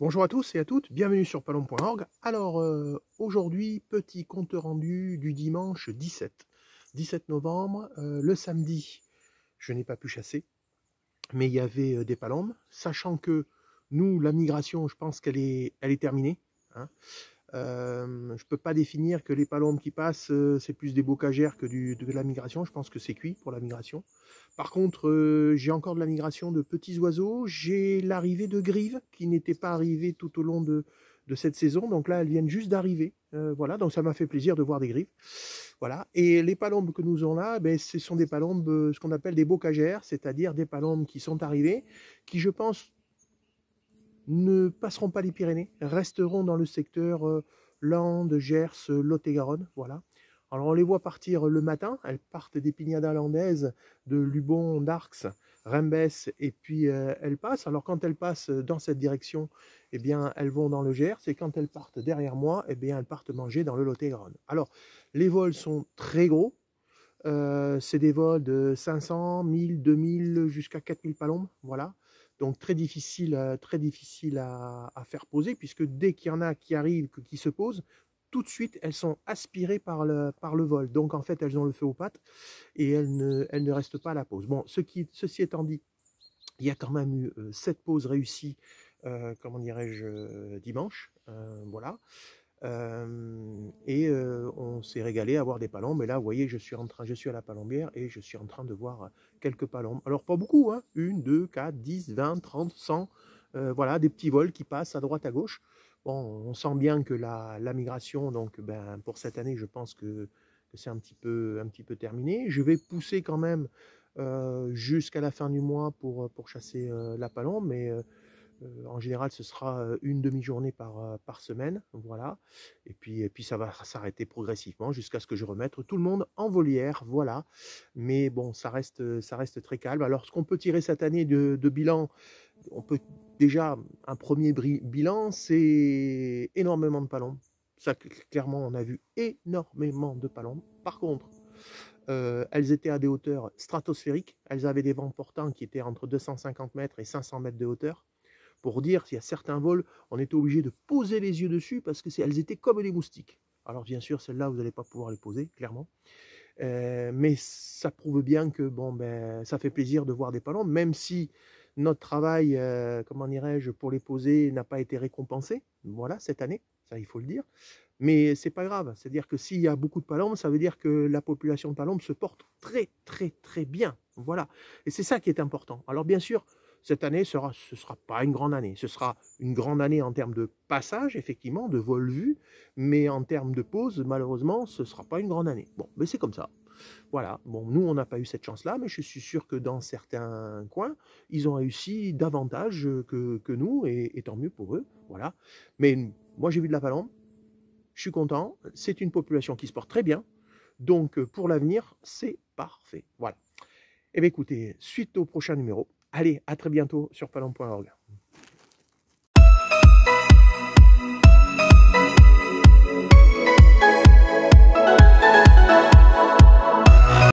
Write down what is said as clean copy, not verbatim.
Bonjour à tous et à toutes, bienvenue sur palombe.org. Alors aujourd'hui, petit compte rendu du dimanche 17 novembre. Le samedi, je n'ai pas pu chasser, mais il y avait des palombes, sachant que nous, la migration, je pense qu'elle est terminée. Hein. Je ne peux pas définir que les palombes qui passent, c'est plus des bocagères que de la migration. Je pense que c'est cuit pour la migration. Par contre, j'ai encore de la migration de petits oiseaux. J'ai l'arrivée de grives qui n'étaient pas arrivées tout au long de cette saison. Donc là, elles viennent juste d'arriver. Voilà, donc ça m'a fait plaisir de voir des grives. Voilà. Et les palombes que nous avons là, ben, ce sont des palombes, ce qu'on appelle des bocagères, c'est-à-dire des palombes qui sont arrivées, qui, je pense, ne passeront pas les Pyrénées, resteront dans le secteur Landes, Gers, Lot-et-Garonne, voilà. Alors on les voit partir le matin, elles partent des Pignades landaises, de Lubon, d'Arx, Rembès, et puis elles passent. Alors quand elles passent dans cette direction, eh bien elles vont dans le Gers, et quand elles partent derrière moi, eh bien elles partent manger dans le Lot-et-Garonne. Alors les vols sont très gros, c'est des vols de 500, 1000, 2000, jusqu'à 4000 palombes, voilà. Donc très difficile à faire poser, puisque dès qu'il y en a qui arrivent, qui se posent, tout de suite elles sont aspirées par le vol. Donc en fait elles ont le feu aux pattes et elles ne restent pas à la pose. Bon, ceci étant dit, il y a quand même eu 7 pauses réussies, comment dirais-je, dimanche, voilà. On s'est régalé à voir des palombes. Et là, vous voyez, je suis à la palombière et je suis en train de voir quelques palombes. Alors, pas beaucoup, hein, 1, 2, 4, 10, 20, 30, 100. Voilà, des petits vols qui passent à droite, à gauche. Bon, on sent bien que la migration, donc, ben, pour cette année, je pense que c'est un petit peu terminé. Je vais pousser quand même jusqu'à la fin du mois pour chasser la palombe, mais en général, ce sera une demi-journée par semaine, voilà. Et puis ça va s'arrêter progressivement jusqu'à ce que je remette tout le monde en volière, voilà. Mais bon, ça reste très calme. Alors, ce qu'on peut tirer cette année de bilan, on peut déjà, un premier bilan, c'est énormément de palombes. Ça, clairement, on a vu énormément de palombes. Par contre, elles étaient à des hauteurs stratosphériques. Elles avaient des vents portants qui étaient entre 250 mètres et 500 mètres de hauteur. Pour dire qu'il y a certains vols, on était obligé de poser les yeux dessus parce que elles étaient comme des moustiques. Alors bien sûr, celles-là, vous n'allez pas pouvoir les poser, clairement. Mais ça prouve bien que bon, ben, ça fait plaisir de voir des palombes, même si notre travail, comment dirais-je, pour les poser n'a pas été récompensé, voilà, cette année, ça il faut le dire. Mais c'est pas grave, c'est-à-dire que s'il y a beaucoup de palombes, ça veut dire que la population de palombes se porte très bien, voilà. Et c'est ça qui est important. Alors bien sûr, cette année, ce sera pas une grande année. Ce sera une grande année en termes de passage, effectivement, de vol vu, mais en termes de pause, malheureusement, ce ne sera pas une grande année. Bon, mais c'est comme ça. Voilà. Bon, nous, on n'a pas eu cette chance-là, mais je suis sûr que dans certains coins, ils ont réussi davantage que nous, et tant mieux pour eux. Voilà. Mais moi, j'ai vu de la palombe. Je suis content. C'est une population qui se porte très bien. Donc, pour l'avenir, c'est parfait. Voilà. Eh bien, écoutez, suite au prochain numéro. Allez, à très bientôt sur palombe.org.